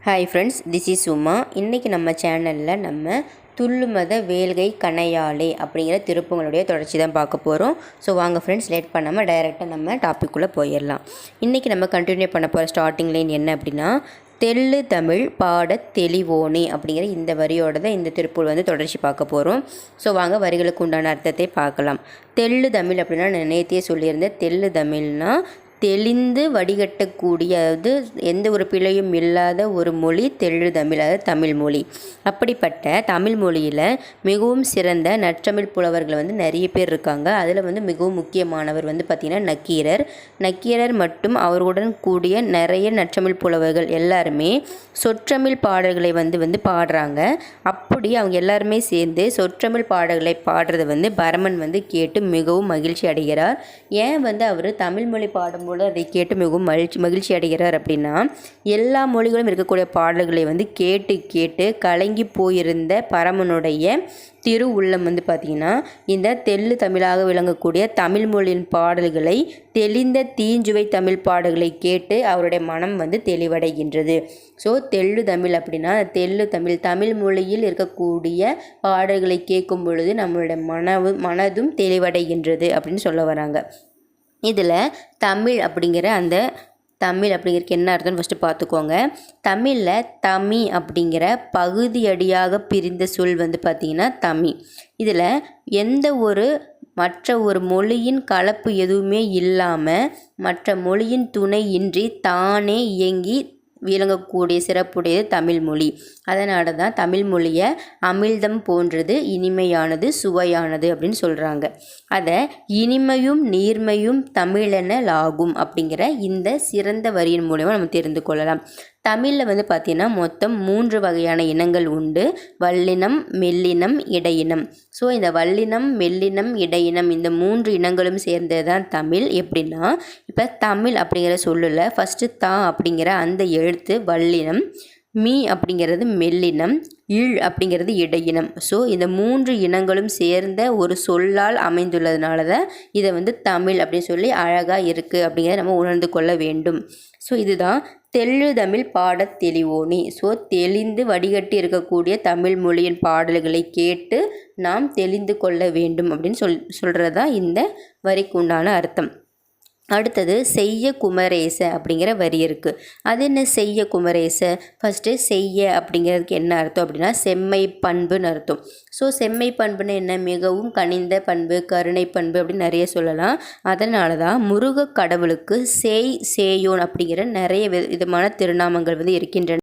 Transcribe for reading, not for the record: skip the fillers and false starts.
Hi friends, this is சும்மா. இன்றைக்கி நம்ம சேனலில் நம்ம துள்ளுமத வேல்கை கணையாளே அப்படிங்கிற திருப்பங்களுடைய தொடர்ச்சி தான் பார்க்க போகிறோம். ஸோ வாங்க ஃப்ரெண்ட்ஸ், லேட் பண்ணாமல் டைரெக்டாக நம்ம டாப்பிக்குள்ளே போயிடலாம். இன்றைக்கி நம்ம கண்டினியூ பண்ண போகிற ஸ்டார்டிங் லைன் என்ன அப்படின்னா, தெள்ளு தமிழ் பாட தெளிவோனே அப்படிங்கிற இந்த வரியோட தான் இந்த திருப்பூர் தொடர்ச்சி பார்க்க போகிறோம். ஸோ வாங்க வரிகளுக்கு உண்டான அர்த்தத்தை பார்க்கலாம். தெள்ளு தமிழ் அப்படின்னா நான் நேத்தியே சொல்லியிருந்தேன். தெள்ளு தமிழ்னால் தெளிந்து வடிகட்டக்கூடிய, அதாவது எந்த ஒரு பிழையும் இல்லாத ஒரு மொழி தெள்ளு தமிழ், அதாவது தமிழ் மொழி. அப்படிப்பட்ட தமிழ் மொழியில் மிகவும் சிறந்த நற்றமிழ் புலவர்கள் நிறைய பேர் இருக்காங்க. அதில் மிகவும் முக்கியமானவர் பார்த்திங்கன்னா நக்கீரர் மற்றும் அவர்களுடன் கூடிய நிறைய நற்றமிழ் புலவர்கள் எல்லாருமே சொற்றமிழ் பாடல்களை பாடுறாங்க. அப்படி அவங்க எல்லாருமே சேர்ந்து சொற்றமிழ் பாடல்களை பாடுறதை பரமன் கேட்டு மிகவும் மகிழ்ச்சி அடைகிறார். ஏன் அவர் தமிழ் மொழி பாடும் அதை கேட்டு மிகவும் மகிழ்ச்சி அடைகிறார் அப்படின்னா, எல்லா மொழிகளும் இருக்கக்கூடிய பாடல்களை கேட்டு கேட்டு கலங்கி போயிருந்த பரமனுடைய திரு உள்ளம் பார்த்திங்கன்னா இந்த தெள்ளு தமிழாக விளங்கக்கூடிய தமிழ் மொழியின் பாடல்களை தெளிந்த தீஞ்சுவை தமிழ் பாடல்களை கேட்டு அவருடைய மனம் தெளிவடைகின்றது. ஸோ தெள்ளு தமிழ் அப்படின்னா தெள்ளு தமிழ் மொழியில் இருக்கக்கூடிய பாடல்களை கேட்கும் பொழுது நம்மளுடைய மனதும் தெளிவடைகின்றது அப்படின்னு சொல்ல வராங்க. இதில் தமிழ் அப்படிங்கிறதுக்கு என்ன அர்த்தம்னு ஃபஸ்ட்டு பார்த்துக்கோங்க. தமிழில் தமி அப்படிங்கிற பகுதியடியாக பிரிந்த சொல் பார்த்திங்கன்னா தமி. இதில் மற்ற ஒரு மொழியின் கலப்பு எதுவுமே இல்லாமல் மற்ற மொழியின் துணை இன்றி தானே இயங்கி விளங்கக்கூடிய சிறப்புடையது தமிழ் மொழி. அதனால தான் தமிழ் மொழியை அமிழ்தம் போன்றது, இனிமையானது, சுவையானது அப்படின்னு சொல்கிறாங்க. அதை இனிமையும் நீர்மையும் தமிழெனலாகும் அப்படிங்கிற இந்த சிறந்த வரியின் மூலமாக நம்ம தெரிந்து கொள்ளலாம். தமிழில் பார்த்திங்கன்னா மொத்தம் 3 வகையான இனங்கள் உண்டு. வல்லினம், மெல்லினம், இடையினம். ஸோ இந்த வல்லினம், மெல்லினம், இடையினம் இந்த 3 இனங்களும் சேர்ந்தது தான் தமிழ். எப்படின்னா, இப்போ தமிழ் அப்படிங்கிற சொல்லில் ஃபஸ்ட்டு தா அப்படிங்கிற அந்த எழுத்து வல்லினம், மீ அப்படிங்கிறது மெல்லினம், இழ் அப்படிங்கிறது இடையினம். ஸோ இந்த 3 இனங்களும் சேர்ந்த ஒரு சொல்லால் அமைந்துள்ளதுனால தான் இதை தமிழ் அப்படின்னு சொல்லி அழகாக இருக்குது அப்படிங்கிறத நம்ம உணர்ந்து கொள்ள வேண்டும். ஸோ இதுதான் தெள்ளு தமிழ் பாட தெளிவோனே. ஸோ தெளிந்து வடிகட்டி இருக்கக்கூடிய தமிழ் மொழியின் பாடல்களை கேட்டு நாம் தெளிந்து கொள்ள வேண்டும் அப்படின்னு சொல்கிறது தான் இந்த வரிக்கு உண்டான அர்த்தம். அடுத்தது செய்ய குமரேச அப்படிங்கிற வரி இருக்குது. அது என்ன செய்ய குமரேச? ஃபஸ்ட்டு செய்ய அப்படிங்கிறதுக்கு என்ன அர்த்தம் அப்படின்னா செம்மை பண்புன்னு அர்த்தம். ஸோ செம்மை பண்புன்னு என்ன? மிகவும் கனிந்த பண்பு, கருணை பண்பு அப்படின்னு நிறைய சொல்லலாம். அதனால தான் முருக கடவுளுக்கு சேயோன் அப்படிங்கிற நிறைய விதமான திருநாமங்கள் இருக்கின்றன.